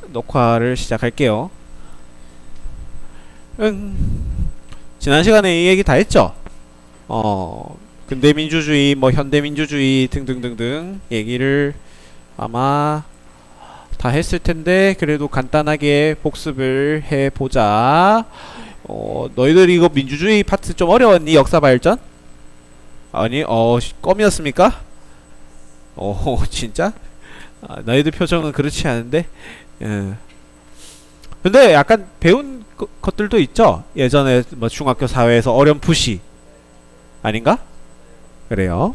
녹화를 시작할게요. 지난 시간에 이 얘기 다 했죠? 근대민주주의, 뭐 현대민주주의 등등등등 얘기를 아마 다 했을 텐데, 그래도 간단하게 복습을 해보자. 너희들 이거 민주주의 파트 좀 어려웠니? 역사 발전? 아니, 껌이었습니까? 진짜? 너희들 표정은 그렇지 않은데? 근데 약간 배운 것들도 있죠? 예전에 뭐 중학교 사회에서 어렴풋이. 아닌가? 그래요.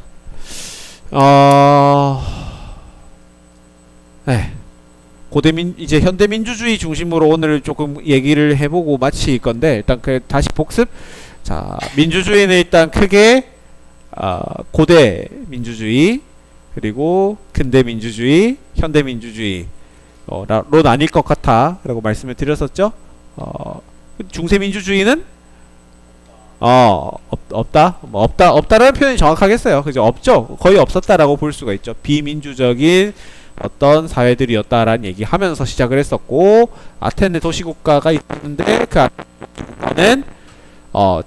네. 이제 현대민주주의 중심으로 오늘 조금 얘기를 해보고 마칠 건데, 일단 다시 복습. 자, 민주주의는 일단 크게 고대 민주주의, 그리고 근대 민주주의, 현대 민주주의 로 나뉠 것 같아 라고 말씀을 드렸었죠. 중세 민주주의는 없다? 없다라는 표현이 정확하겠어요. 그죠? 없죠. 거의 없었다라고 볼 수가 있죠. 비민주적인 어떤 사회들이었다라는 얘기 하면서 시작을 했었고, 아테네 도시국가가 있었는데 그 아테네는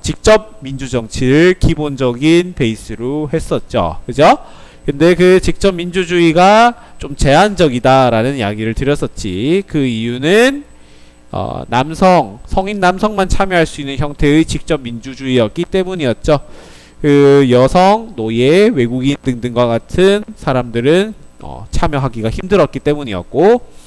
직접 민주정치를 기본적인 베이스로 했었죠. 그죠? 근데 그 직접 민주주의가 좀 제한적이다라는 이야기를 드렸었지. 그 이유는 성인 남성만 참여할 수 있는 형태의 직접 민주주의였기 때문이었죠. 그 여성, 노예, 외국인 등등과 같은 사람들은 참여하기가 힘들었기 때문이었고,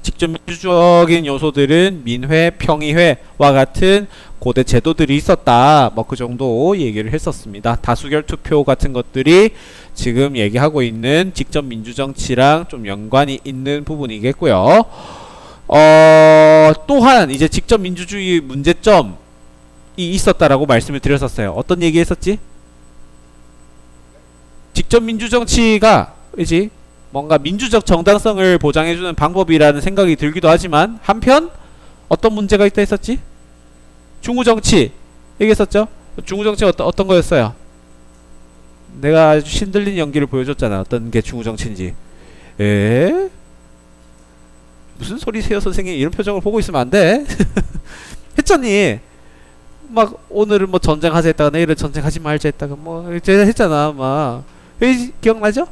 직접 민주적인 요소들은 민회, 평의회와 같은 고대 제도들이 있었다. 뭐 그 정도 얘기를 했었습니다. 다수결 투표 같은 것들이 지금 얘기하고 있는 직접 민주정치랑 좀 연관이 있는 부분이겠고요. 또한 이제 직접 민주주의 문제점이 있었다라고 말씀을 드렸었어요. 어떤 얘기 했었지? 직접 민주정치가 이제 뭔가 민주적 정당성을 보장해주는 방법이라는 생각이 들기도 하지만, 한편 어떤 문제가 있다 했었지? 중우정치 얘기했었죠? 중우정치 어떤 거였어요? 내가 아주 신들린 연기를 보여줬잖아. 어떤 게 중우정치인지. 무슨 소리세요 선생님? 이런 표정을 보고 있으면 안 돼. 했잖니. 막 오늘은 뭐 전쟁하자 했다가 내일은 전쟁하지 말자 했다가 뭐 제가 했잖아. 막 기억나죠?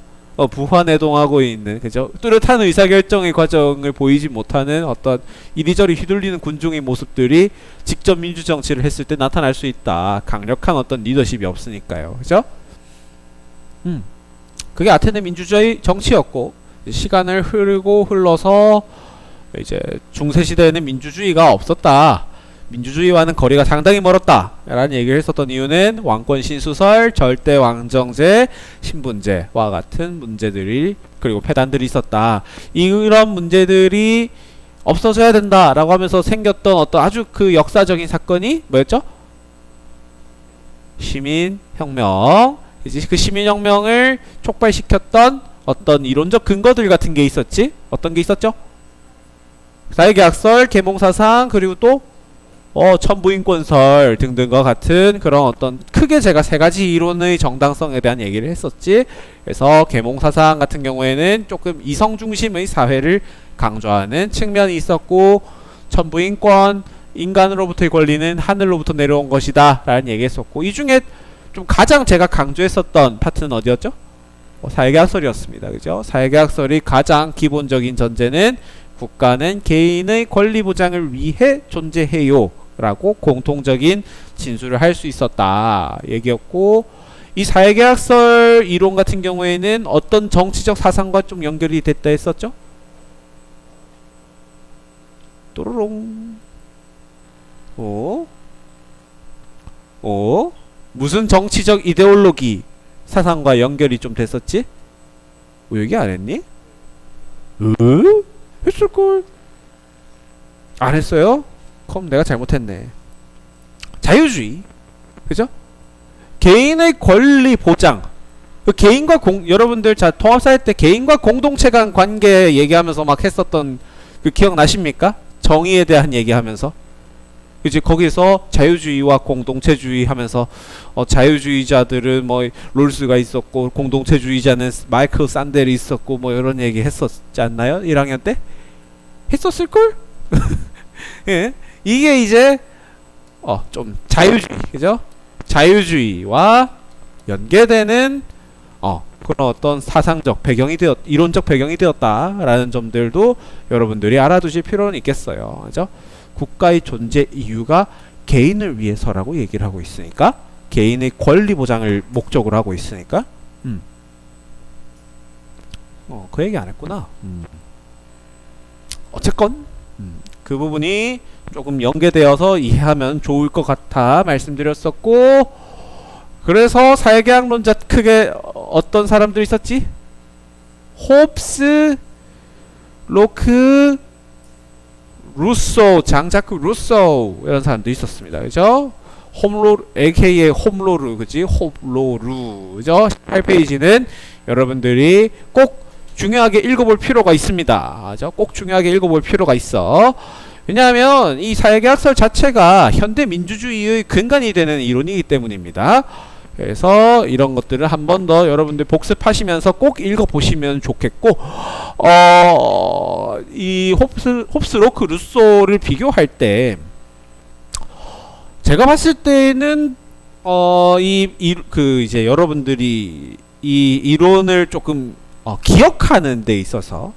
부화내동하고 있는, 그죠? 뚜렷한 의사결정의 과정을 보이지 못하는 어떤 이리저리 휘둘리는 군중의 모습들이 직접 민주정치를 했을 때 나타날 수 있다. 강력한 어떤 리더십이 없으니까요. 그죠? 그게 아테네 민주주의 정치였고, 시간을 흘러서 이제 중세시대에는 민주주의가 없었다. 민주주의와는 거리가 상당히 멀었다 라는 얘기를 했었던 이유는 왕권 신수설, 절대 왕정제, 신분제와 같은 문제들이, 그리고 폐단들이 있었다. 이런 문제들이 없어져야 된다 라고 하면서 생겼던 어떤 아주 그 역사적인 사건이 뭐였죠? 시민혁명. 이제 그 시민혁명을 촉발시켰던 어떤 이론적 근거들 같은 게 있었지? 어떤 게 있었죠? 사회계약설, 계몽사상, 그리고 또 천부인권설 등등과 같은 그런 어떤, 크게 제가 세 가지 이론의 정당성에 대한 얘기를 했었지. 그래서 계몽사상 같은 경우에는 조금 이성 중심의 사회를 강조하는 측면이 있었고, 천부인권, 인간으로부터의 권리는 하늘로부터 내려온 것이다 라는 얘기 했었고, 이 중에 좀 가장 제가 강조했었던 파트는 어디였죠? 사회계약설이었습니다. 그죠? 사회계약설이 가장 기본적인 전제는 국가는 개인의 권리 보장을 위해 존재해요 라고 공통적인 진술을 할 수 있었다 얘기였고, 이 사회계약설 이론 같은 경우에는 어떤 정치적 사상과 좀 연결이 됐다 했었죠? 또로롱. 무슨 정치적 이데올로기 사상과 연결이 좀 됐었지? 얘기 안 했니? 했을걸? 안 했어요? 그럼 내가 잘못했네. 자유주의. 그죠? 개인의 권리 보장. 그 개인과 여러분들 통합사회 때 개인과 공동체 간 관계 얘기하면서 막 했었던 그 기억 나십니까? 정의에 대한 얘기하면서. 이제 거기서 자유주의와 공동체주의 하면서 자유주의자들은 뭐 롤스가 있었고 공동체주의자는 마이클 산델이 있었고 뭐 이런 얘기 했었지 않나요? 1학년 때? 했었을걸? 예. 이게 이제 좀 자유주의, 그죠? 자유주의와 연계되는 그런 어떤 사상적 배경이 이론적 배경이 되었다라는 점들도 여러분들이 알아두실 필요는 있겠어요. 그죠? 국가의 존재 이유가 개인을 위해서라고 얘기를 하고 있으니까, 개인의 권리 보장을 목적으로 하고 있으니까, 그 얘기 안 했구나. 어쨌건 그 부분이 조금 연계되어서 이해하면 좋을 것 같아 말씀드렸었고, 그래서 사회계약론자 크게 어떤 사람들이 있었지? 홉스, 로크, 루소, 장자크 루소 이런 사람도 있었습니다. 그죠? 홈로 AKA 홈로르, 그지? 홈로르, 그죠? 18페이지는 여러분들이 꼭 중요하게 읽어볼 필요가 있습니다. 그죠? 꼭 중요하게 읽어볼 필요가 있어. 왜냐하면 이 사회계약설 자체가 현대 민주주의의 근간이 되는 이론이기 때문입니다. 그래서 이런 것들을 한 번 더 여러분들 복습하시면서 꼭 읽어보시면 좋겠고, 이 홉스, 로크, 루소를 비교할 때 제가 봤을 때는 이제 여러분들이 이 이론을 조금 기억하는 데 있어서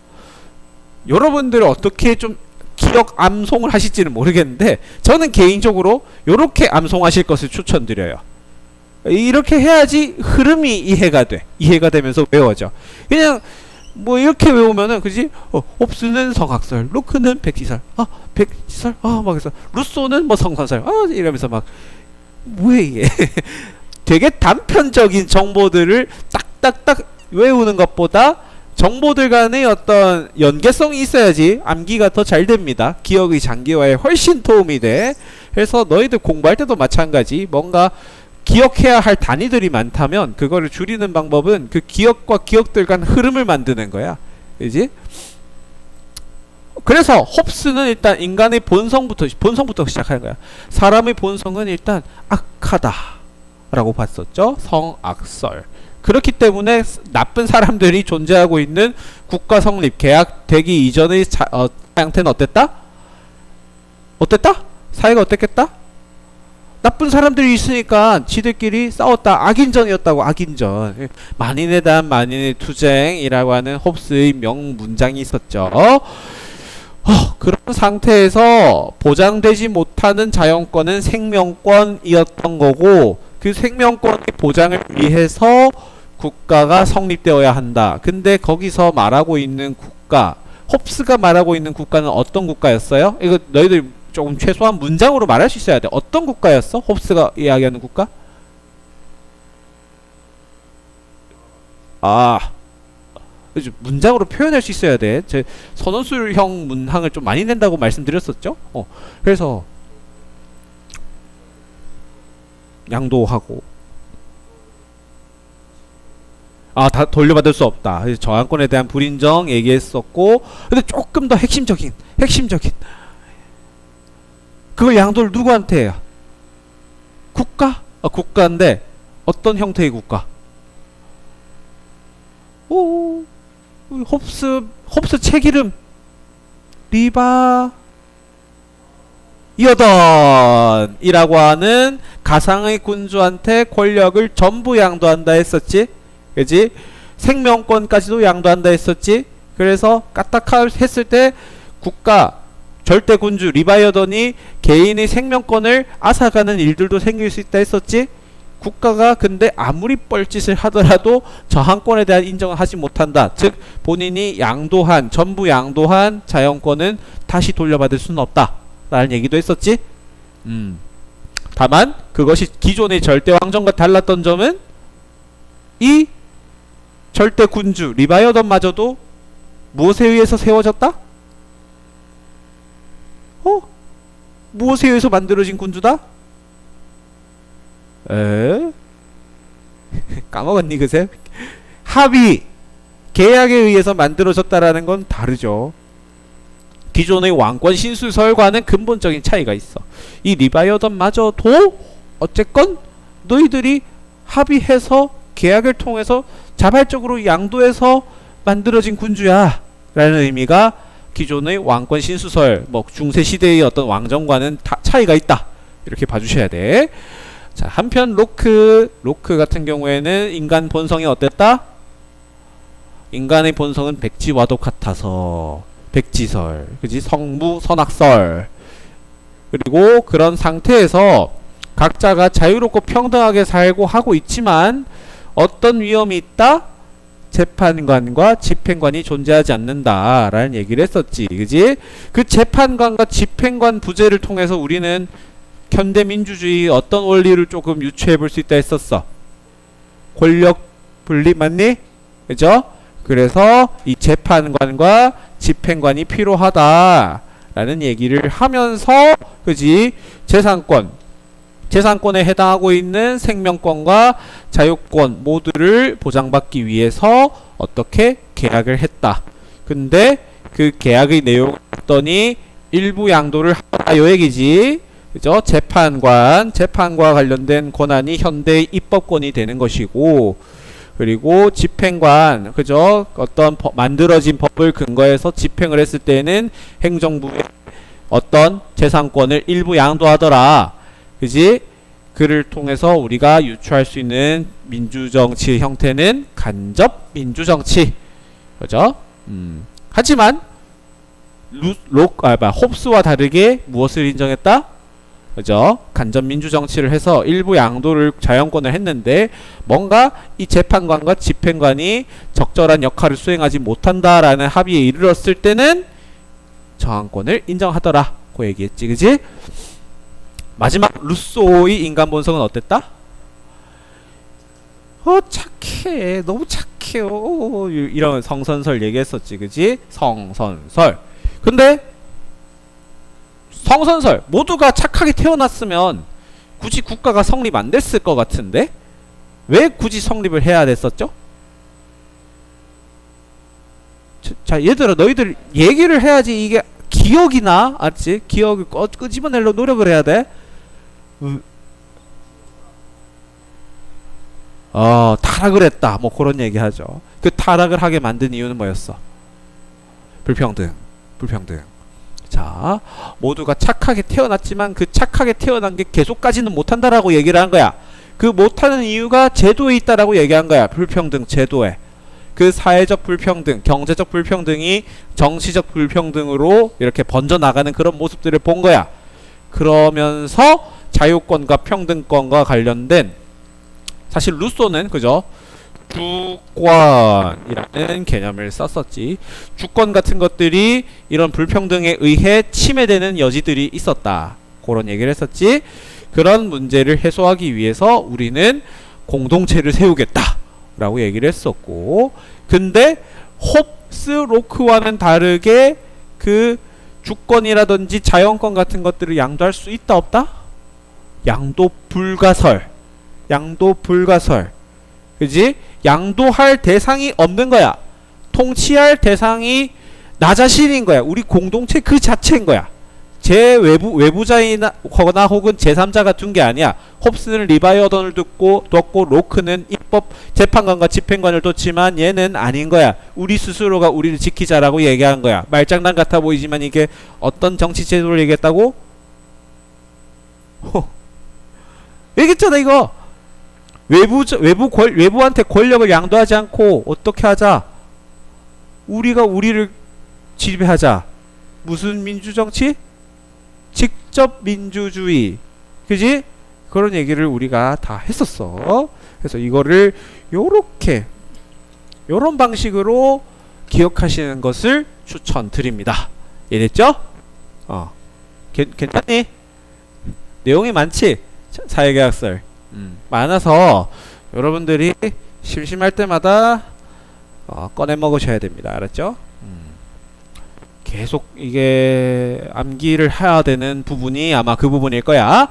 여러분들 어떻게 좀 기억 암송을 하실지는 모르겠는데, 저는 개인적으로 이렇게 암송하실 것을 추천드려요. 이렇게 해야지 흐름이 이해가 되면서 외워져. 그냥 뭐 이렇게 외우면은, 그지? 홉스는 성학설, 로크는 백지설, 백지설, 막 그래서 루소는 뭐 성선설, 이러면서 막 뭐야 이게? 되게 단편적인 정보들을 딱딱딱 외우는 것보다 정보들 간의 어떤 연계성이 있어야지 암기가 더 잘 됩니다. 기억의 장기화에 훨씬 도움이 돼. 그래서 너희들 공부할 때도 마찬가지, 뭔가 기억해야 할 단위들이 많다면 그거를 줄이는 방법은 그 기억과 기억들 간 흐름을 만드는 거야. 그지? 그래서 홉스는 일단 인간의 본성부터 시작하는 거야. 사람의 본성은 일단 악하다 라고 봤었죠. 성악설. 그렇기 때문에 나쁜 사람들이 존재하고 있는 국가 성립, 계약 되기 이전의 상태는 어땠다? 사회가 어땠겠다? 나쁜 사람들이 있으니까 지들끼리 싸웠다. 악인전이었다고. 악인전. 만인에 대한 만인의 투쟁이라고 하는 홉스의 명문장이 있었죠. 그런 상태에서 보장되지 못하는 자연권은 생명권이었던 거고, 그 생명권의 보장을 위해서 국가가 성립되어야 한다. 근데 거기서 말하고 있는 국가, 홉스가 말하고 있는 국가는 어떤 국가였어요? 이거 너희들 조금 최소한 문장으로 말할 수 있어야 돼. 어떤 국가였어? 홉스가 이야기하는 국가? 문장으로 표현할 수 있어야 돼. 제 선원술형 문항을 좀 많이 낸다고 말씀드렸었죠? 그래서 양도하고 다 돌려받을 수 없다. 저항권에 대한 불인정 얘기했었고, 근데 조금 더 핵심적인 그걸 양도를 누구한테 해요? 국가? 국가인데 어떤 형태의 국가? 홉스 책 이름 리바이어던이라고 하는 가상의 군주한테 권력을 전부 양도한다 했었지. 그지? 생명권까지도 양도한다 했었지. 그래서 까딱하 했을 때 국가 절대 군주 리바이어던이 개인의 생명권을 앗아가는 일들도 생길 수 있다 했었지. 국가가 근데 아무리 뻘짓을 하더라도 저항권에 대한 인정을 하지 못한다. 즉 본인이 전부 양도한 자연권은 다시 돌려받을 수는 없다 라는 얘기도 했었지. 다만 그것이 기존의 절대왕정과 달랐던 점은 이 절대 군주 리바이어던마저도 무엇에 의해서 세워졌다? 무엇에 의해서 만들어진 군주다? 까먹었니 그새? 합의, 계약에 의해서 만들어졌다라는 건 다르죠. 기존의 왕권 신수설과는 근본적인 차이가 있어. 이 리바이어던마저도 어쨌건 너희들이 합의해서 계약을 통해서 자발적으로 양도해서 만들어진 군주야 라는 의미가 기존의 왕권 신수설 뭐 중세시대의 어떤 왕정과는 차이가 있다 이렇게 봐주셔야 돼. 자, 한편 로크 같은 경우에는 인간 본성이 어땠다? 인간의 본성은 백지와도 같아서 백지설, 그지? 성무 선악설. 그리고 그런 상태에서 각자가 자유롭고 평등하게 살고 하고 있지만 어떤 위험이 있다? 재판관과 집행관이 존재하지 않는다라는 얘기를 했었지, 그지? 그 재판관과 집행관 부재를 통해서 우리는 현대민주주의 어떤 원리를 조금 유추해 볼 수 있다 했었어. 권력 분립 맞니? 그죠? 그래서 이 재판관과 집행관이 필요하다라는 얘기를 하면서, 그지? 재산권에 해당하고 있는 생명권과 자유권 모두를 보장받기 위해서 어떻게 계약을 했다. 근데 그 계약의 내용을 봤더니 일부 양도를 하라 요 얘기지. 그죠? 재판과 관련된 권한이 현대의 입법권이 되는 것이고, 그리고 집행관, 그죠? 어떤 만들어진 법을 근거해서 집행을 했을 때는 행정부의 어떤 재산권을 일부 양도하더라. 그지? 그를 통해서 우리가 유추할 수 있는 민주정치 형태는 간접 민주정치. 그죠? 하지만 홉스와 다르게 무엇을 인정했다? 그죠? 간접 민주정치를 해서 일부 양도를 자연권을 했는데 뭔가 이 재판관과 집행관이 적절한 역할을 수행하지 못한다라는 합의에 이르렀을 때는 저항권을 인정하더라. 그 얘기했지, 그지? 마지막 루소의 인간 본성은 어땠다? 착해. 너무 착해요. 이런 성선설 얘기했었지, 그지? 성선설. 근데 성선설 모두가 착하게 태어났으면 굳이 국가가 성립 안 됐을 것 같은데 왜 굳이 성립을 해야 됐었죠? 자, 얘들아, 너희들 얘기를 해야지 이게 기억이 나. 알지? 기억을 끄집어내려고 노력을 해야 돼. 타락을 했다. 뭐 그런 얘기 하죠. 그 타락을 하게 만든 이유는 뭐였어? 불평등. 자, 모두가 착하게 태어났지만 그 착하게 태어난 게 계속 가지는 못한다라고 얘기를 한 거야. 그 못하는 이유가 제도에 있다라고 얘기한 거야. 불평등 제도에. 그 사회적 불평등, 경제적 불평등이 정치적 불평등으로 이렇게 번져나가는 그런 모습들을 본 거야. 그러면서 자유권과 평등권과 관련된, 사실 루소는 그죠? 주권이라는 개념을 썼었지. 주권 같은 것들이 이런 불평등에 의해 침해되는 여지들이 있었다. 그런 얘기를 했었지. 그런 문제를 해소하기 위해서 우리는 공동체를 세우겠다 라고 얘기를 했었고, 근데 홉스 로크와는 다르게 그 주권이라든지 자연권 같은 것들을 양도할 수 있다 없다? 양도 불가설. 그지? 양도할 대상이 없는 거야. 통치할 대상이 나 자신인 거야. 우리 공동체 그 자체인 거야. 제 외부자이나 혹은 제3자가 둔 게 아니야. 홉스는 리바이어던을 뒀고 로크는 입법 재판관과 집행관을 뒀지만 얘는 아닌 거야. 우리 스스로가 우리를 지키자라고 얘기한 거야. 말장난 같아 보이지만 이게 어떤 정치 제도를 얘기했다고? 얘기했잖아 이거. 외부한테 권력을 양도하지 않고 어떻게 하자? 우리가 우리를 지배하자. 무슨 민주정치? 직접 민주주의. 그지? 그런 얘기를 우리가 다 했었어. 그래서 이거를 요런 방식으로 기억하시는 것을 추천드립니다. 이해됐죠? 괜찮니? 내용이 많지? 사회계약설. 많아서 여러분들이 심심할 때마다 꺼내 먹으셔야 됩니다. 알았죠? 계속 이게 암기를 해야 되는 부분이 아마 그 부분일 거야.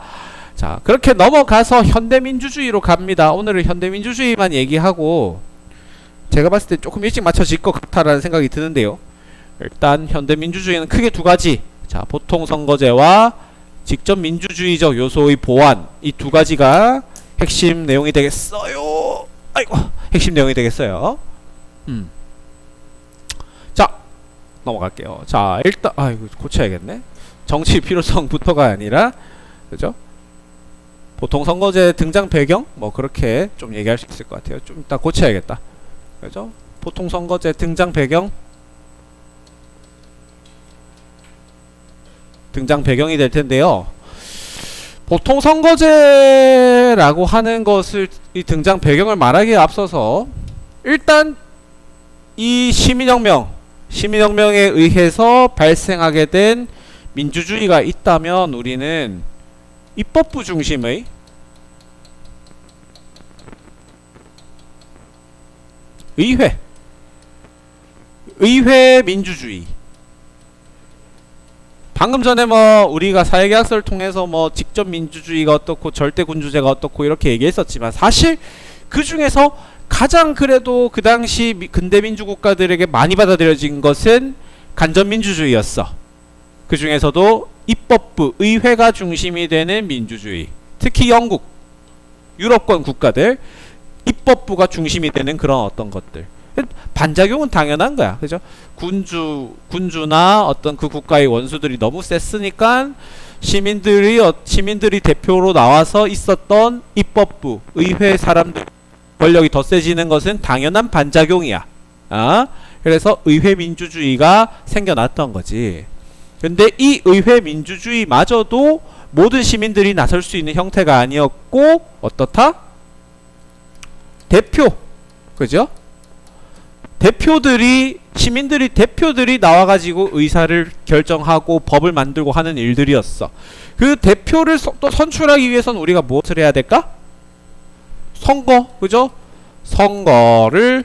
자, 그렇게 넘어가서 현대민주주의로 갑니다. 오늘은 현대민주주의만 얘기하고 제가 봤을 때 조금 일찍 맞춰질 것 같다라는 생각이 드는데요. 일단 현대민주주의는 크게 두 가지. 자, 보통선거제와 직접 민주주의적 요소의 보완, 이 두 가지가 핵심 내용이 되겠어요. 아이고, 핵심 내용이 되겠어요. 자, 넘어갈게요. 자, 일단 이거 고쳐야겠네. 정치 필요성부터가 아니라, 그죠? 보통선거제 등장 배경 뭐 그렇게 좀 얘기할 수 있을 것 같아요. 좀 이따 고쳐야겠다. 그죠? 보통선거제 등장 배경, 등장 배경이 될 텐데요. 보통선거제라고 하는 것을, 이 등장 배경을 말하기에 앞서서 일단 이 시민혁명에 의해서 발생하게 된 민주주의가 있다면 우리는 입법부 중심의 의회 민주주의, 방금 전에 뭐 우리가 사회계약서를 통해서 뭐 직접 민주주의가 어떻고 절대군주제가 어떻고 이렇게 얘기했었지만, 사실 그 중에서 가장 그래도 그 당시 근대 민주국가들에게 많이 받아들여진 것은 간접민주주의였어. 그 중에서도 입법부, 의회가 중심이 되는 민주주의, 특히 영국, 유럽권 국가들 입법부가 중심이 되는 그런 어떤 것들, 반작용은 당연한 거야. 그죠? 군주나 어떤 그 국가의 원수들이 너무 셌으니까 시민들이 대표로 나와서 있었던 입법부, 의회 사람들 권력이 더 세지는 것은 당연한 반작용이야. 그래서 의회 민주주의가 생겨났던 거지. 근데 이 의회 민주주의마저도 모든 시민들이 나설 수 있는 형태가 아니었고, 어떻다? 대표, 그죠? 시민들이 대표들이 나와가지고 의사를 결정하고 법을 만들고 하는 일들이었어. 그 대표를 또 선출하기 위해서는 우리가 무엇을 해야 될까? 선거, 그죠? 선거를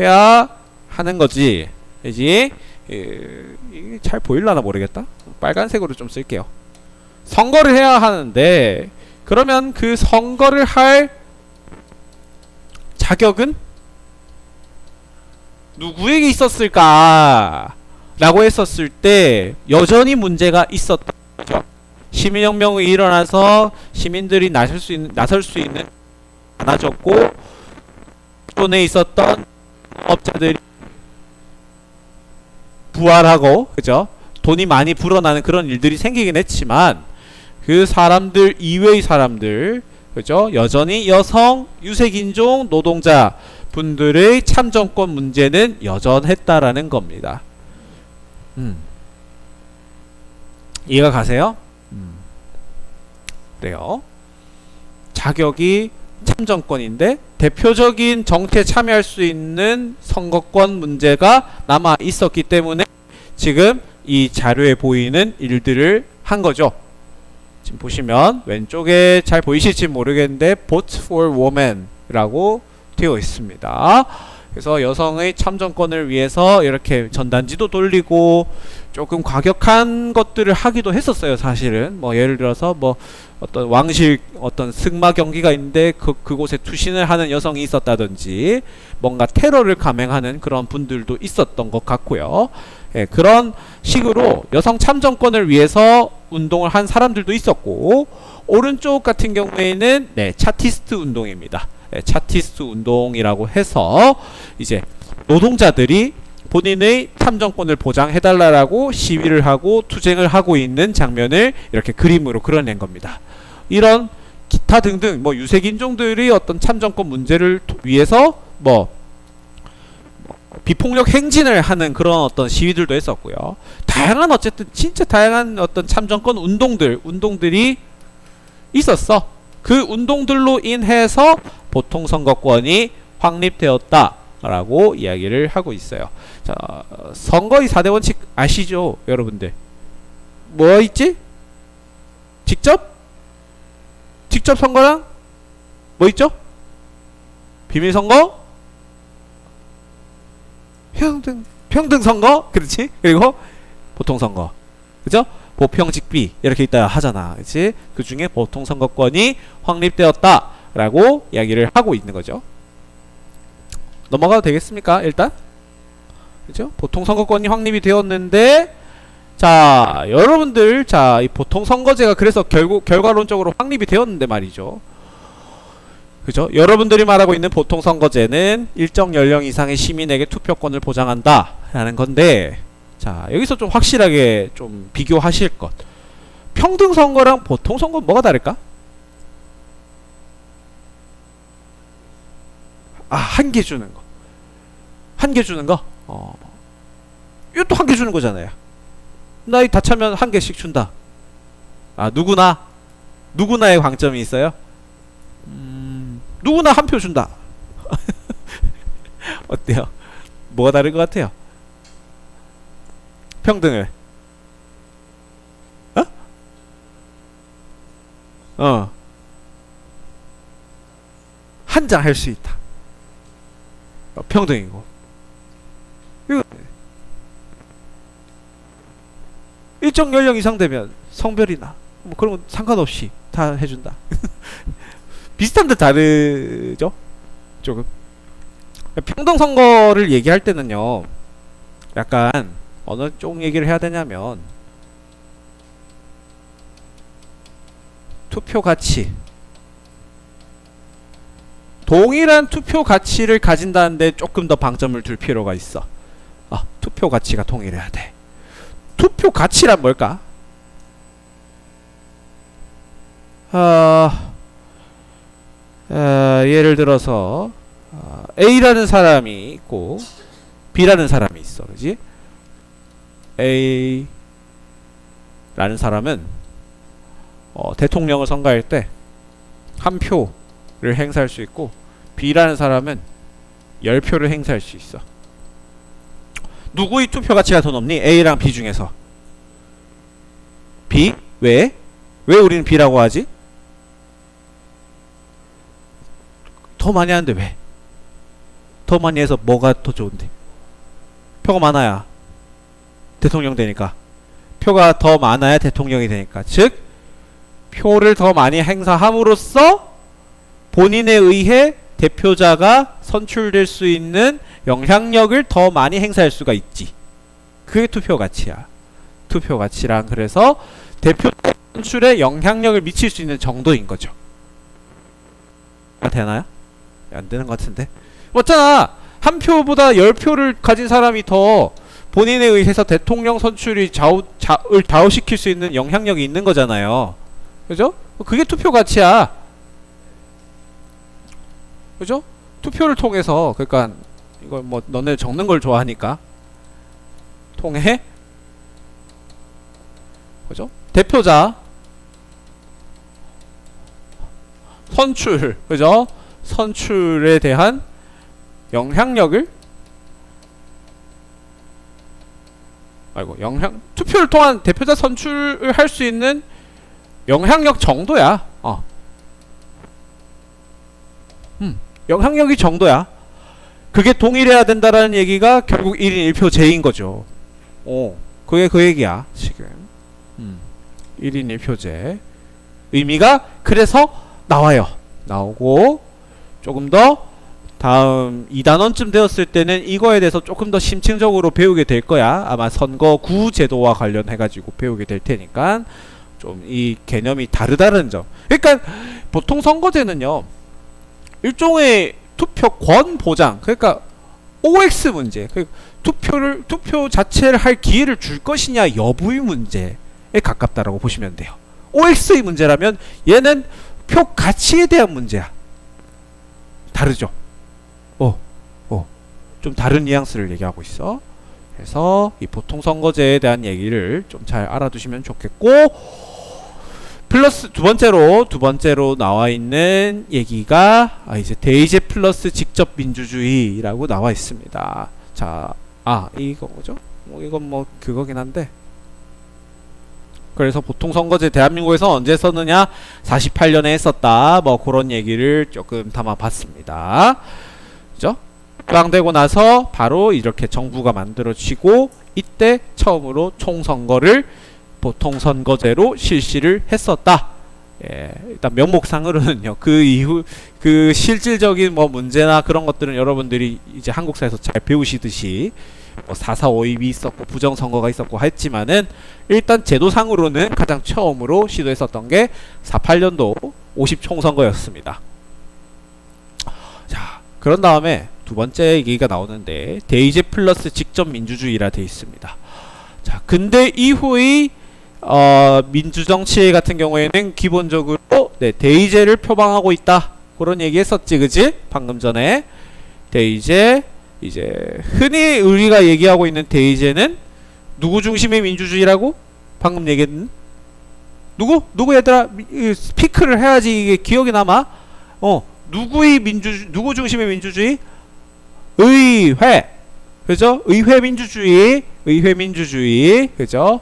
해야 하는 거지. 그지? 이게 잘 보일라나 모르겠다. 빨간색으로 좀 쓸게요. 선거를 해야 하는데, 그러면 그 선거를 할 자격은 누구에게 있었을까? 라고 했었을 때 여전히 문제가 있었던 거죠. 시민혁명이 일어나서 시민들이 나설 수 있는 많아졌고, 돈에 있었던 업자들이 부활하고, 그죠? 돈이 많이 불어나는 그런 일들이 생기긴 했지만, 그 사람들 이외의 사람들, 그죠? 여전히 여성, 유색인종, 노동자 분들의 참정권 문제는 여전했다라는 겁니다. 이해가 가세요? 그래요. 자격이 참정권인데 대표적인 정치에 참여할 수 있는 선거권 문제가 남아 있었기 때문에 지금 이 자료에 보이는 일들을 한 거죠. 지금 보시면 왼쪽에 잘 보이실지 모르겠는데 Vote for Women 라고 되어 있습니다. 그래서 여성의 참정권을 위해서 이렇게 전단지도 돌리고 조금 과격한 것들을 하기도 했었어요. 사실은 뭐 예를 들어서 뭐 어떤 왕실 어떤 승마 경기가 있는데 그곳에 투신을 하는 여성이 있었다든지 뭔가 테러를 감행하는 그런 분들도 있었던 것 같고요. 예, 그런 식으로 여성 참정권을 위해서 운동을 한 사람들도 있었고, 오른쪽 같은 경우에는 차티스트 운동입니다. 차티스트 운동이라고 해서 이제 노동자들이 본인의 참정권을 보장해달라고 시위를 하고 투쟁을 하고 있는 장면을 이렇게 그림으로 그려낸 겁니다. 이런 기타 등등 뭐 유색인종들이 어떤 참정권 문제를 위해서 뭐 비폭력 행진을 하는 그런 어떤 시위들도 했었고요. 다양한 어쨌든 진짜 다양한 어떤 참정권 운동들이 있었어. 그 운동들로 인해서 보통선거권이 확립되었다라고 이야기를 하고 있어요. 자, 선거의 4대 원칙 아시죠, 여러분들? 뭐 있지? 직접 선거랑 뭐 있죠? 비밀선거? 평등선거? 그렇지? 그리고 보통선거. 그죠? 보평직비 이렇게 있다 하잖아. 그치? 그 중에 보통선거권이 확립되었다 라고 이야기를 하고 있는 거죠. 넘어가도 되겠습니까? 일단 그죠? 보통선거권이 확립이 되었는데, 자, 여러분들, 자, 이 보통선거제가 그래서 결과론적으로 확립이 되었는데 말이죠. 그죠? 여러분들이 말하고 있는 보통선거제는 일정 연령 이상의 시민에게 투표권을 보장한다 라는 건데, 자, 여기서 좀 확실하게 좀 비교하실 것. 평등선거랑 보통선거 뭐가 다를까? 아, 한 개 주는 거. 한 개 주는 거? 이것도 한 개 주는 거잖아요. 나이 다 차면 한 개씩 준다. 아, 누구나의 강점이 있어요? 누구나 한 표 준다. 어때요? 뭐가 다른 것 같아요? 평등을. 한 장 할 수 있다. 평등이고. 이거 일정 연령 이상 되면 성별이나 뭐 그런 건 상관없이 다 해준다. 비슷한 듯 다르죠? 조금. 평등 선거를 얘기할 때는요, 약간 어느 쪽 얘기를 해야 되냐면 투표 가치, 동일한 투표 가치를 가진다는데 조금 더 방점을 둘 필요가 있어. 투표 가치가 동일해야 돼. 투표 가치란 뭘까? 예를 들어서 A라는 사람이 있고 B라는 사람이 있어, 그지? A라는 사람은 대통령을 선거할 때 한 표를 행사할 수 있고, B라는 사람은 10표를 행사할 수 있어. 누구의 투표 가치가 더 높니? A랑 B 중에서. B? 왜? 왜 우리는 B라고 하지? 더 많이 하는데 왜? 더 많이 해서 뭐가 더 좋은데? 표가 많아야 대통령 되니까. 표가 더 많아야 대통령이 되니까. 즉, 표를 더 많이 행사함으로써 본인에 의해 대표자가 선출될 수 있는 영향력을 더 많이 행사할 수가 있지. 그게 투표 가치야. 투표 가치란 그래서 대표 선출에 영향력을 미칠 수 있는 정도인 거죠. 되나요? 안 되는 것 같은데. 맞잖아. 한 표보다 10표를 가진 사람이 더 본인에 의해서 대통령 선출이 좌우시킬 수 있는 영향력이 있는 거잖아요. 그죠? 그게 투표 가치야. 그죠? 투표를 통해서, 그러니까 이걸 뭐 너네 적는 걸 좋아하니까 통해, 그죠? 대표자 선출, 그죠? 선출에 대한 영향력을, 투표를 통한 대표자 선출을 할 수 있는 영향력 정도야. 영향력이 정도야. 그게 동일해야 된다라는 얘기가 결국 1인 1표제인 거죠. 그게 그 얘기야, 지금. 1인 1표제. 의미가 그래서 나와요. 나오고, 조금 더 다음 2단원쯤 되었을 때는 이거에 대해서 조금 더 심층적으로 배우게 될 거야. 아마 선거구 제도와 관련해가지고 배우게 될 테니까 좀 이 개념이 다르다는 점. 그러니까 보통 선거제는요, 일종의 투표권 보장, 그러니까 OX 문제, 투표 자체를 할 기회를 줄 것이냐 여부의 문제에 가깝다라고 보시면 돼요. OX의 문제라면 얘는 표 가치에 대한 문제야. 다르죠? 좀 다른 뉘앙스를 얘기하고 있어. 그래서 이 보통 선거제에 대한 얘기를 좀 잘 알아두시면 좋겠고, 플러스 두 번째로 나와 있는 얘기가 이제 대의제 플러스 직접 민주주의라고 나와 있습니다. 자, 이거 뭐죠? 이건 뭐 그거긴 한데, 그래서 보통 선거제 대한민국에서 언제 썼느냐? 48년에 했었다. 뭐 그런 얘기를 조금 담아봤습니다. 그죠? 해방되고 나서 바로 이렇게 정부가 만들어지고, 이때 처음으로 총선거를 보통선거제로 실시를 했었다 예, 일단 명목상으로는요. 그 이후 그 실질적인 뭐 문제나 그런 것들은 여러분들이 이제 한국사에서 잘 배우시듯이 뭐 4.4 오입이 있었고 부정선거가 있었고 했지만은 일단 제도상으로는 가장 처음으로 시도했었던 게 4.8년도 50총선거였습니다. 자, 그런 다음에 두 번째 얘기가 나오는데 대의제 플러스 직접 민주주의라 되어 있습니다. 자, 근대 이후의 민주정치 같은 경우에는 기본적으로 대의제를 표방하고 있다. 그런 얘기 했었지, 그지? 방금 전에. 대의제, 이제, 흔히 우리가 얘기하고 있는 대의제는 누구 중심의 민주주의라고? 방금 얘기했는? 누구 얘들아? 스피크를 해야지 이게 기억이 남아? 누구 중심의 민주주의? 의회. 그죠? 의회 민주주의. 그죠?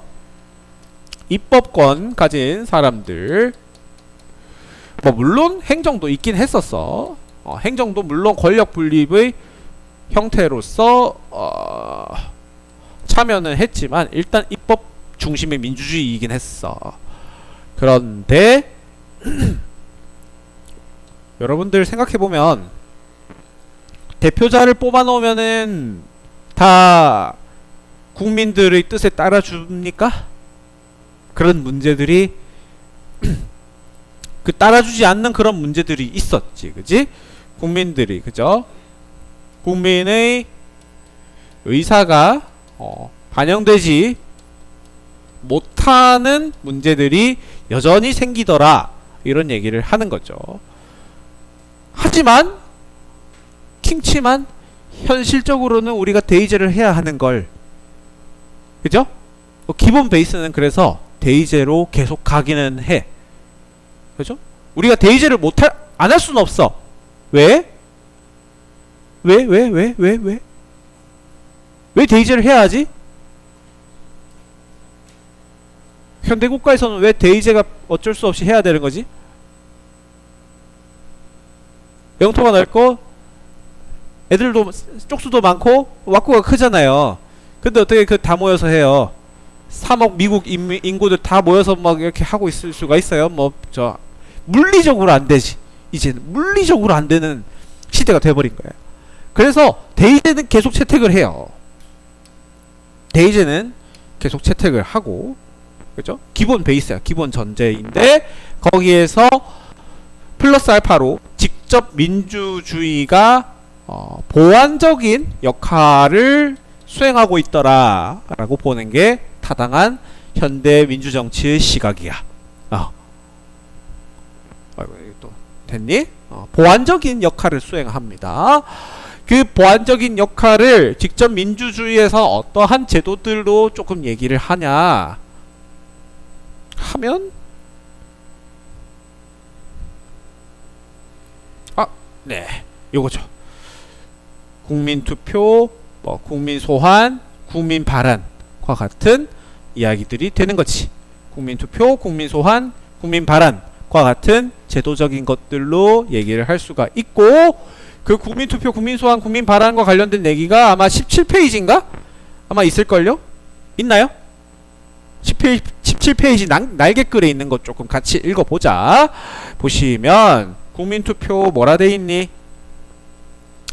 입법권 가진 사람들. 뭐 물론 행정도 있긴 했었어. 행정도 물론 권력 분립의 형태로서 참여는 했지만 일단 입법 중심의 민주주의이긴 했어. 그런데 여러분들 생각해보면 대표자를 뽑아놓으면은 다 국민들의 뜻에 따라줍니까? 그런 문제들이 그 따라주지 않는 그런 문제들이 있었지, 그지? 국민들이, 그죠? 국민의 의사가 반영되지 못하는 문제들이 여전히 생기더라, 이런 얘기를 하는 거죠. 하지만 킹치만 현실적으로는 우리가 대의제를 해야 하는 걸, 그죠? 기본 베이스는 그래서 대의제로 계속 가기는 해. 그죠? 우리가 대의제를 안 할 수는 없어. 왜? 왜 대의제를 해야 하지? 현대국가에서는 왜 대의제가 어쩔 수 없이 해야 되는 거지? 영토가 넓고 애들도 쪽수도 많고 왁구가 크잖아요. 근데 어떻게 그 다 모여서 해요? 3억 미국 인구들 다 모여서 막 이렇게 하고 있을 수가 있어요? 뭐 물리적으로 안 되지. 이제는 물리적으로 안 되는 시대가 돼버린 거예요. 그래서 대의제는 계속 채택을 해요. 대의제는 계속 채택을 하고, 그죠? 기본 베이스야. 기본 전제인데 거기에서 플러스 알파로 직접 민주주의가 보완적인 역할을 수행하고 있더라 라고 보는 게 타당한 현대 민주정치의 시각이야. 또 됐니? 보완적인 역할을 수행합니다. 그 보완적인 역할을 직접 민주주의에서 어떠한 제도들로 조금 얘기를 하냐 하면 네, 요거죠. 국민투표, 국민소환, 국민발언과 같은 이야기들이 되는 거지. 국민투표, 국민소환, 국민발언과 같은 제도적인 것들로 얘기를 할 수가 있고, 그 국민투표, 국민소환, 국민발언과 관련된 얘기가 아마 17페이지인가? 아마 있을걸요? 있나요? 17페이지 날개글에 있는 것 조금 같이 읽어보자. 보시면 국민투표 뭐라 돼 있니?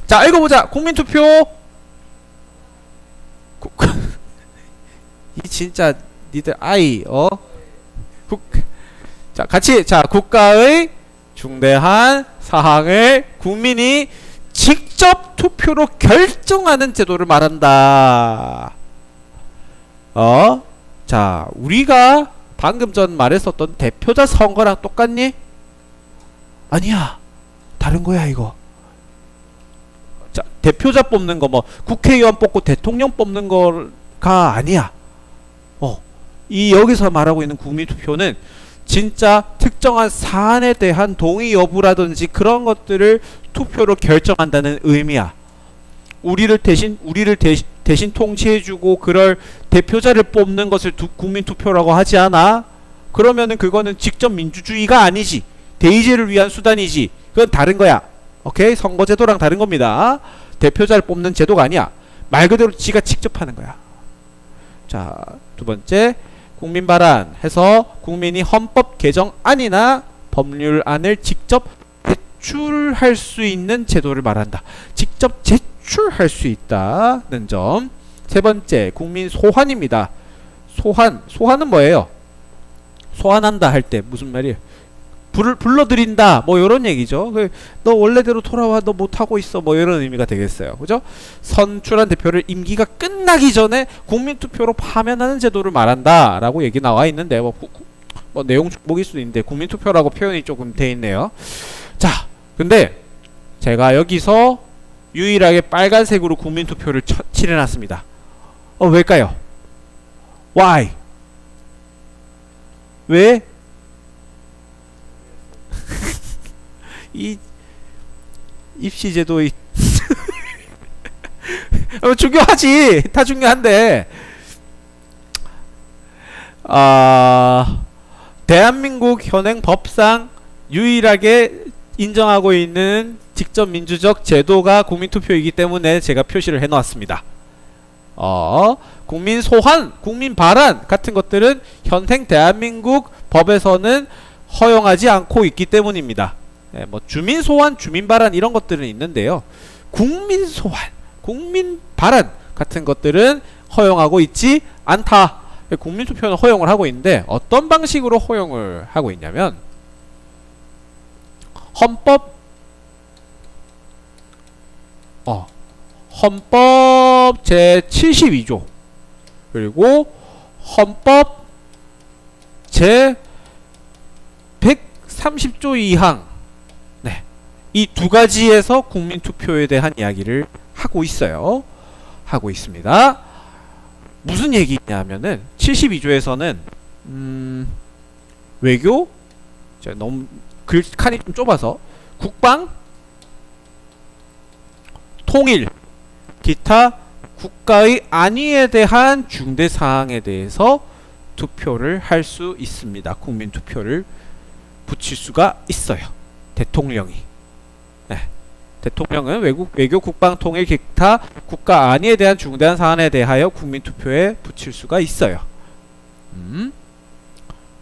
자, 읽어보자. 국민투표. 이 진짜 니들 자, 같이. 자, 국가의 중대한 사항을 국민이 직접 투표로 결정하는 제도를 말한다. 자, 우리가 방금 전 말했었던 대표자 선거랑 똑같니? 아니야. 다른 거야, 이거. 자, 대표자 뽑는 거, 국회의원 뽑고 대통령 뽑는 거가 아니야. 이 여기서 말하고 있는 국민투표는 진짜 특정한 사안에 대한 동의 여부라든지 그런 것들을 투표로 결정한다는 의미야. 우리를 대신 통치해주고 그럴 대표자를 뽑는 것을 국민투표라고 하지 않아? 그러면은 그거는 직접 민주주의가 아니지. 대의제를 위한 수단이지. 그건 다른 거야. 오케이? 선거제도랑 다른 겁니다. 대표자를 뽑는 제도가 아니야. 말 그대로 지가 직접 하는 거야. 자, 두 번째, 국민발언 해서 국민이 헌법 개정안이나 법률안을 직접 제출할 수 있는 제도를 말한다. 직접 제출할 수 있다는 점. 세 번째, 국민 소환입니다. 소환은 뭐예요? 소환한다 할 때 무슨 말이에요? 불러들인다 뭐 이런 얘기죠. 너 원래대로 돌아와, 너 못하고 있어, 뭐 이런 의미가 되겠어요. 그죠? 선출한 대표를 임기가 끝나기 전에 국민투표로 파면하는 제도를 말한다 라고 얘기 나와 있는데 뭐 내용 중복일 수도 있는데 국민투표라고 표현이 조금 돼 있네요. 자, 근데 제가 여기서 유일하게 빨간색으로 국민투표를 칠해놨습니다. 왜일까요? Why? 왜? 이 입시제도 중요하지. 다 중요한데 대한민국 현행 법상 유일하게 인정하고 있는 직접 민주적 제도가 국민투표이기 때문에 제가 표시를 해놓았습니다. 국민 소환, 국민 발언 같은 것들은 현행 대한민국 법에서는 허용하지 않고 있기 때문입니다. 네, 뭐 주민 소환, 주민 발언 이런 것들은 있는데요. 국민 소환, 국민 발언 같은 것들은 허용하고 있지 않다. 국민투표는 허용을 하고 있는데 어떤 방식으로 허용을 하고 있냐면 헌법 제 72조 그리고 헌법 제 130조 2항 네, 이 두 가지에서 국민투표에 대한 이야기를 하고 있어요. 하고 있습니다. 무슨 얘기냐면은 72조에서는 외교 너무 칸이 좀 좁아서 국방, 통일, 기타 국가의 안위에 대한 중대 사항에 대해서 투표를 할 수 있습니다. 국민 투표를 붙일 수가 있어요. 대통령이. 네. 대통령은 외교, 국방, 통일, 기타 국가 안위에 대한 중대한 사안에 대하여 국민 투표에 붙일 수가 있어요.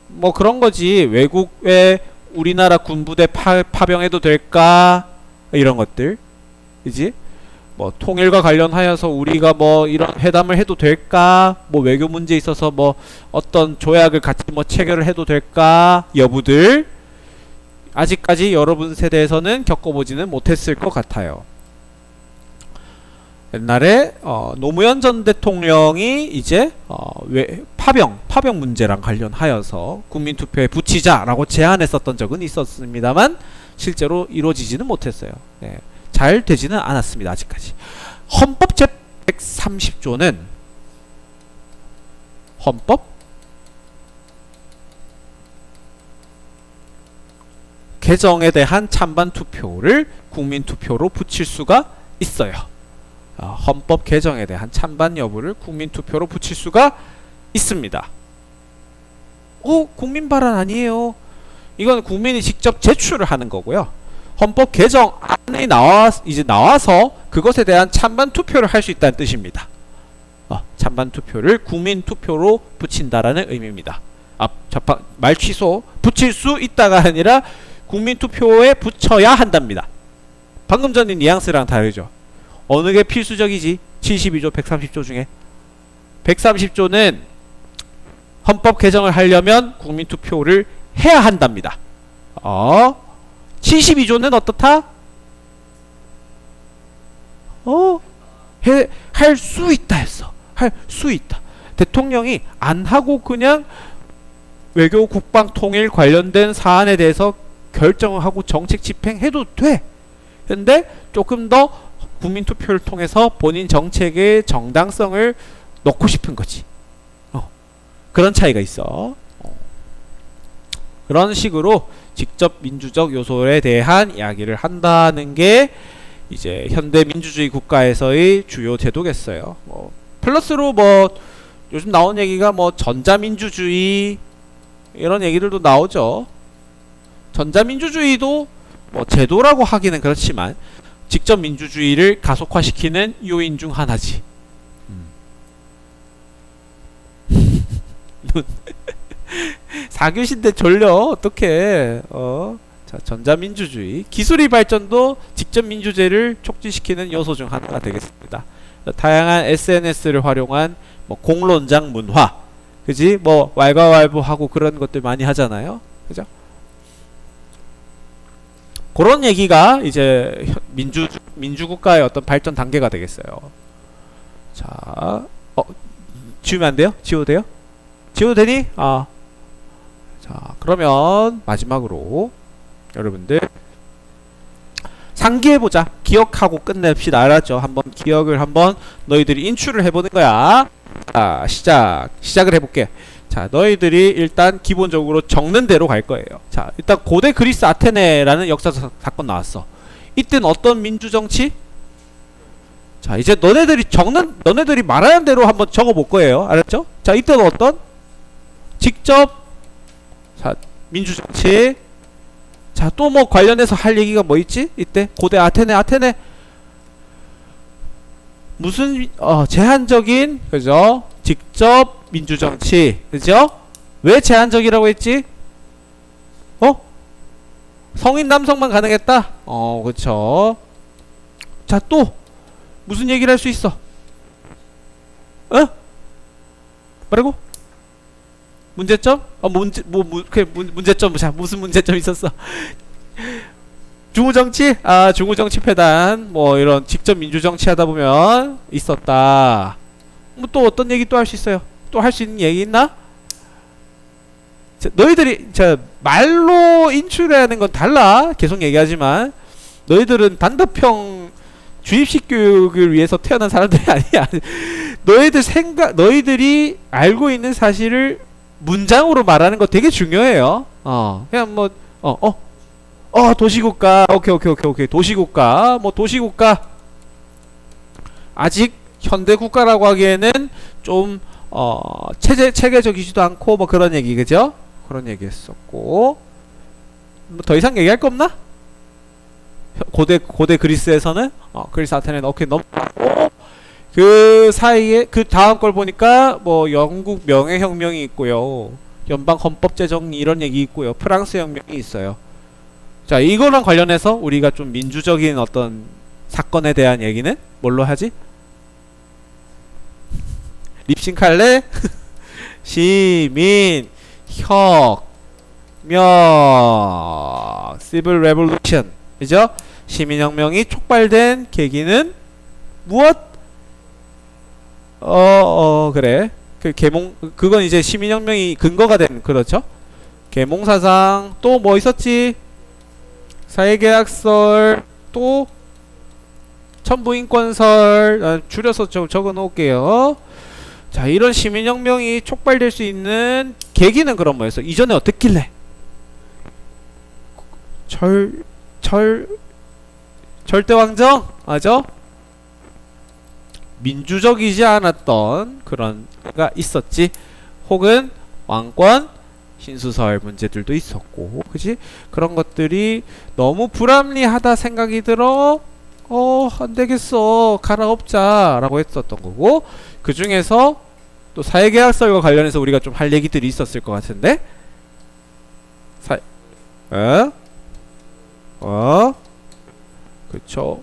뭐 그런 거지. 외국에 우리나라 군부대 파병해도 될까? 이런 것들. 그지? 뭐 통일과 관련하여서 우리가 뭐 이런 회담을 해도 될까? 뭐 외교 문제에 있어서 뭐 어떤 조약을 같이 뭐 체결을 해도 될까? 여부들 아직까지 여러분 세대에서는 겪어보지는 못했을 것 같아요. 옛날에 노무현 전 대통령이 이제 파병 문제랑 관련하여서 국민투표에 붙이자라고 제안했었던 적은 있었습니다만 실제로 이루어지지는 못했어요. 네. 잘 되지는 않았습니다. 아직까지. 헌법 제 130조는 헌법 개정에 대한 찬반 투표를 국민 투표로 붙일 수가 있어요. 헌법 개정에 대한 찬반 여부를 국민 투표로 붙일 수가 있습니다. 국민 발언 아니에요. 이건 국민이 직접 제출을 하는 거고요. 헌법 개정안이 나와서 그것에 대한 찬반 투표를 할 수 있다는 뜻입니다. 찬반 투표를 국민 투표로 붙인다라는 의미입니다. 말 취소. 붙일 수 있다가 아니라 국민 투표에 붙여야 한답니다. 방금 전에 뉘앙스랑 다르죠. 어느 게 필수적이지? 72조, 130조 중에 130조는 헌법 개정을 하려면 국민 투표를 해야 한답니다. 72조는 어떻다? 할 수 있다 했어. 할 수 있다. 대통령이 안 하고 그냥 외교, 국방, 통일 관련된 사안에 대해서 결정을 하고 정책 집행해도 돼. 근데 조금 더 국민투표를 통해서 본인 정책의 정당성을 넣고 싶은 거지. 그런 차이가 있어. 그런 식으로 직접 민주적 요소에 대한 이야기를 한다는 게 이제 현대 민주주의 국가에서의 주요 제도겠어요. 플러스로 뭐 요즘 나온 얘기가 뭐 전자민주주의 이런 얘기들도 나오죠. 전자민주주의도 뭐 제도라고 하기는 그렇지만 직접 민주주의를 가속화시키는 요인 중 하나지. 4교시인데 졸려. 어떡해. 자, 전자민주주의. 기술의 발전도 직접 민주제를 촉진시키는 요소 중 하나가 되겠습니다. 다양한 SNS를 활용한 뭐 공론장 문화. 그지? 뭐 왈가왈부하고 그런 것들 많이 하잖아요. 그죠? 그런 얘기가 이제 민주국가의 어떤 발전 단계가 되겠어요. 자, 지우면 안 돼요? 지워도 돼요? 지워도 되니? 자, 그러면 마지막으로 여러분들 상기해보자. 기억하고 끝냅시다. 알았죠? 한번 기억을 한번 너희들이 인출을 해보는 거야. 자, 시작을 해볼게. 자, 너희들이 일단 기본적으로 적는 대로 갈 거예요. 자, 일단 고대 그리스 아테네라는 역사 사건 나왔어. 이때는 어떤 민주정치? 자, 이제 너네들이 말하는 대로 한번 적어볼 거예요. 알았죠? 자, 이때는 어떤? 직접, 자, 민주정치. 자, 또 뭐 관련해서 할 얘기가 뭐 있지? 이때 고대 아테네 무슨 제한적인, 그죠? 직접 민주정치, 그죠? 왜 제한적이라고 했지? 성인 남성만 가능했다? 그쵸. 자, 또 무슨 얘기를 할 수 있어? 뭐라고? 문제점? 문제점. 자, 무슨 문제점 있었어? 중우정치? 중우정치 폐단. 뭐 이런 직접 민주정치 하다 보면 있었다. 뭐 또 어떤 얘기 또 할 수 있어요? 또 할 수 있는 얘기 있나? 자, 너희들이 말로 인출하는 건 달라. 계속 얘기하지만 너희들은 단답형 주입식 교육을 위해서 태어난 사람들이 아니야. 너희들이 알고 있는 사실을 문장으로 말하는 거 되게 중요해요. 그냥 뭐 도시국가. 오케이. 도시국가. 뭐 도시국가 아직 현대국가라고 하기에는 좀 체계적이지도 않고 뭐 그런 얘기, 그죠? 그런 얘기 했었고, 뭐 더 이상 얘기할 거 없나? 고대 그리스에서는 그리스 아테네는 오케이 넘어가고, 그 사이에 그 다음 걸 보니까 뭐 영국 명예혁명이 있고요, 연방 헌법 제정 이런 얘기 있고요, 프랑스 혁명이 있어요. 자, 이거랑 관련해서 우리가 좀 민주적인 어떤 사건에 대한 얘기는 뭘로 하지? 립싱칼레 시민 혁명 시빌 레볼루션, 그죠? 시민혁명이 촉발된 계기는 무엇? 그래. 그 그건 이제 시민혁명이 근거가 된, 그렇죠? 계몽사상. 또 뭐 있었지? 사회계약설. 또 천부인권설. 줄여서 좀 적어 놓을게요. 자, 이런 시민혁명이 촉발될 수 있는 계기는 그럼 뭐였어? 이전에 어땠길래? 절대왕정? 맞아? 민주적이지 않았던 그런 가 있었지. 혹은 왕권 신수설 문제들도 있었고, 그지? 그런 것들이 너무 불합리하다 생각이 들어. 안되겠어, 갈아엎자 라고 했었던 거고, 그 중에서 또 사회계약설과 관련해서 우리가 좀 할 얘기들이 있었을 것 같은데, 그쵸.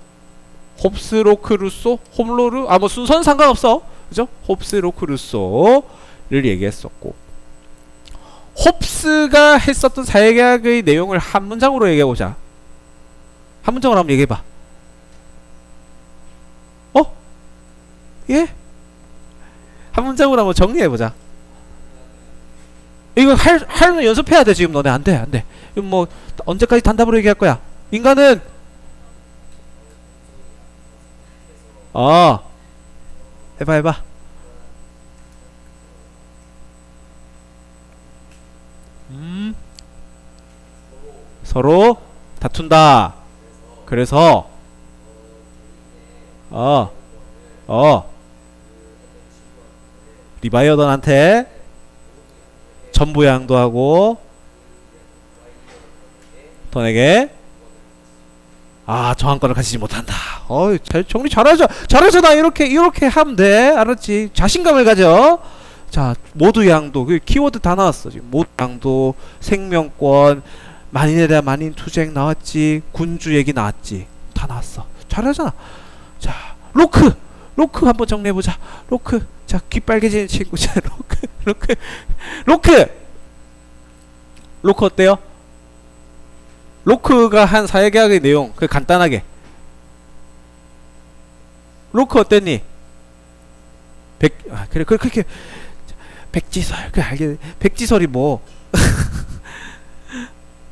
홉스, 로크, 루소, 홈로르, 뭐 순서는 상관없어, 그죠? 홉스, 로크, 루소를 얘기했었고, 홉스가 했었던 사회계약의 내용을 한 문장으로 얘기해보자. 한 문장으로 한번 얘기해봐. 예? 한 문장으로 한번 정리해보자. 이거 하려면 연습해야 돼. 지금 너네 안돼. 이거 뭐 언제까지 단답으로 얘기할 거야? 인간은 해봐. 서로 다툰다. 그래서 리바이어던한테 전부양도 하고 돈에게 저항권을 가지지 못한다. 정리 잘하잖아. 이렇게 하면 돼. 알았지? 자신감을 가져. 자, 모두 양도, 그 키워드 다 나왔어. 지금 모두 양도, 생명권, 만인에 대한 만인 투쟁 나왔지, 군주 얘기 나왔지, 다 나왔어. 잘하잖아. 자, 로크 한번 정리해보자. 로크, 자, 귀 빨개지는 친구. 자, 로크 어때요? 로크가 한 사회계약의 내용, 그 간단하게. 로크 어땠니? 그래, 그렇게. 백지설, 그 알게. 백지설이 뭐?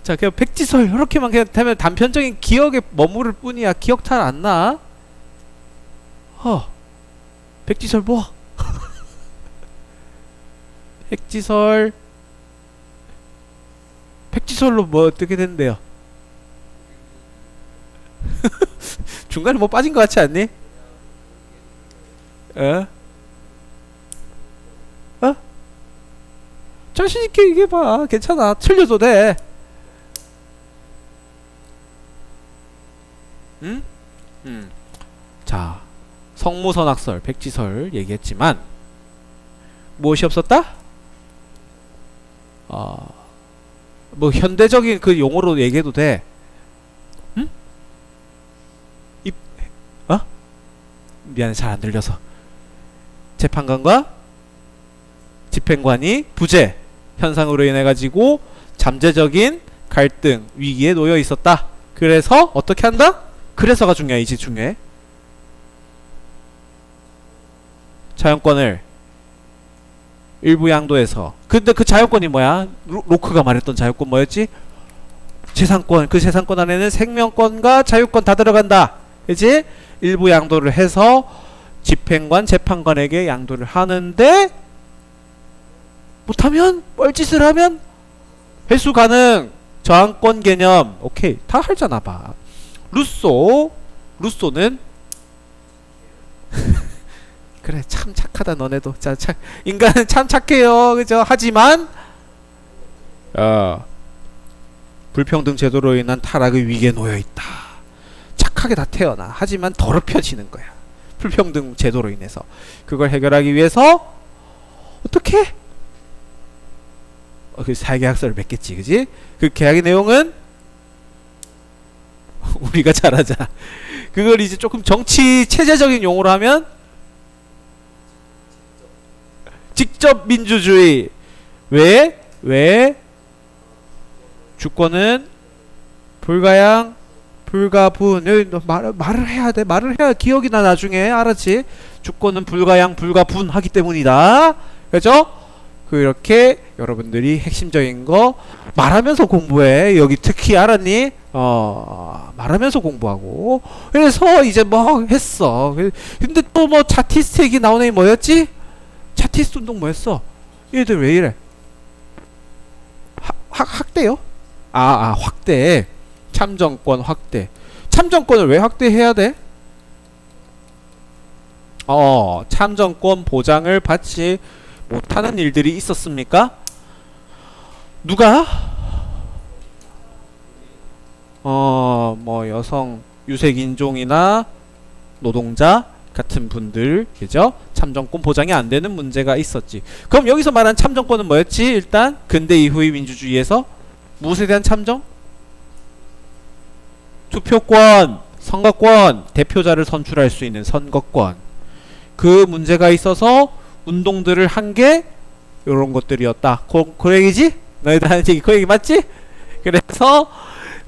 자, 그냥 백지설, 이렇게만 그냥 되면 단편적인 기억에 머무를 뿐이야. 기억 잘 안 나? 백지설 뭐? 백지설로 뭐 어떻게 된대요? 중간에 뭐 빠진 것 같지 않니? 자신있게 얘기해봐. 괜찮아. 틀려도 돼. 응? 자, 성무선악설, 백지설 얘기했지만 무엇이 없었다? 뭐 현대적인 그 용어로 얘기해도 돼. 응? 미안해, 잘 안 들려서. 재판관과 집행관이 부재 현상으로 인해 가지고 잠재적인 갈등, 위기에 놓여 있었다. 그래서 어떻게 한다? 그래서가 중요해. 중요해. 자연권을 일부 양도에서, 근데 그 자연권이 뭐야? 로크가 말했던 자연권 뭐였지? 재산권. 그 재산권 안에는 생명권과 자유권 다 들어간다. 그치? 일부 양도를 해서 집행관, 재판관에게 양도를 하는데 못하면, 뻘짓을 하면 회수 가능. 저항권 개념. 오케이, 다 알잖아 봐. 루소는 그래, 참 착하다 너네도. 자, 인간은 참 착해요, 그죠? 하지만 불평등 제도로 인한 타락의 위기에 놓여 있다. 착하게 다 태어나. 하지만 더럽혀지는 거야, 불평등 제도로 인해서. 그걸 해결하기 위해서 어떻게? 그 사회계약서를 맺겠지, 그지? 그 계약의 내용은 우리가 잘 하자. 그걸 이제 조금 정치 체제적인 용어로 하면 직접 민주주의. 왜 주권은 불가양 불가분. 여기 너 말을 해야 돼. 말을 해야 기억이 나 나중에. 알았지? 주권은 불가양 불가분 하기 때문이다. 그죠? 그렇게 여러분들이 핵심적인 거 말하면서 공부해. 여기 특히 알았니? 말하면서 공부하고. 그래서 이제 뭐 했어. 근데 또 뭐 차티스트 얘기 나오는 게 뭐였지? 차티스트 운동 뭐였어? 얘들 왜 이래? 확대요? 확대. 참정권 확대. 참정권을 왜 확대해야 돼? 참정권 보장을 받지 못하는 일들이 있었습니까? 누가? 뭐 여성 유색인종이나 노동자 같은 분들, 그죠? 참정권 보장이 안 되는 문제가 있었지. 그럼 여기서 말한 참정권은 뭐였지? 일단 근대 이후의 민주주의에서 무엇에 대한 참정? 투표권, 선거권, 대표자를 선출할 수 있는 선거권. 그 문제가 있어서 운동들을 한 게 요런 것들이었다. 그 얘기지? 너희들 하는 얘기 그 얘기 맞지? 그래서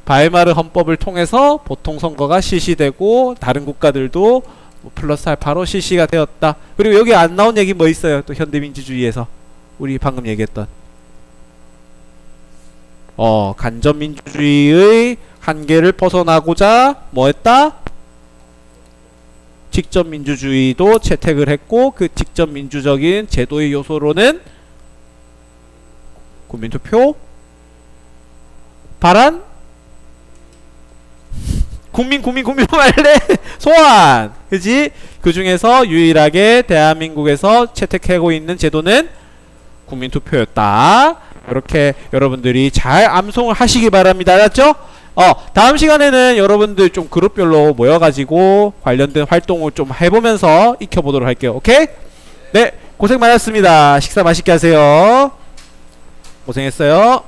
바이마르 헌법을 통해서 보통 선거가 실시되고 다른 국가들도 뭐 플러스 알파로 실시가 되었다. 그리고 여기 안 나온 얘기 뭐 있어요? 또 현대민주주의에서 우리 방금 얘기했던 간접민주주의의 한계를 벗어나고자 뭐 했다? 직접민주주의도 채택을 했고, 그 직접민주적인 제도의 요소로는 국민투표, 발안, 국민 말래 소환. 그지? 그 중에서 유일하게 대한민국에서 채택하고 있는 제도는 국민투표였다. 이렇게 여러분들이 잘 암송을 하시기 바랍니다. 알았죠? 다음 시간에는 여러분들 좀 그룹별로 모여가지고 관련된 활동을 좀 해보면서 익혀보도록 할게요. 오케이? 네. 고생 많았습니다. 식사 맛있게 하세요. 고생했어요.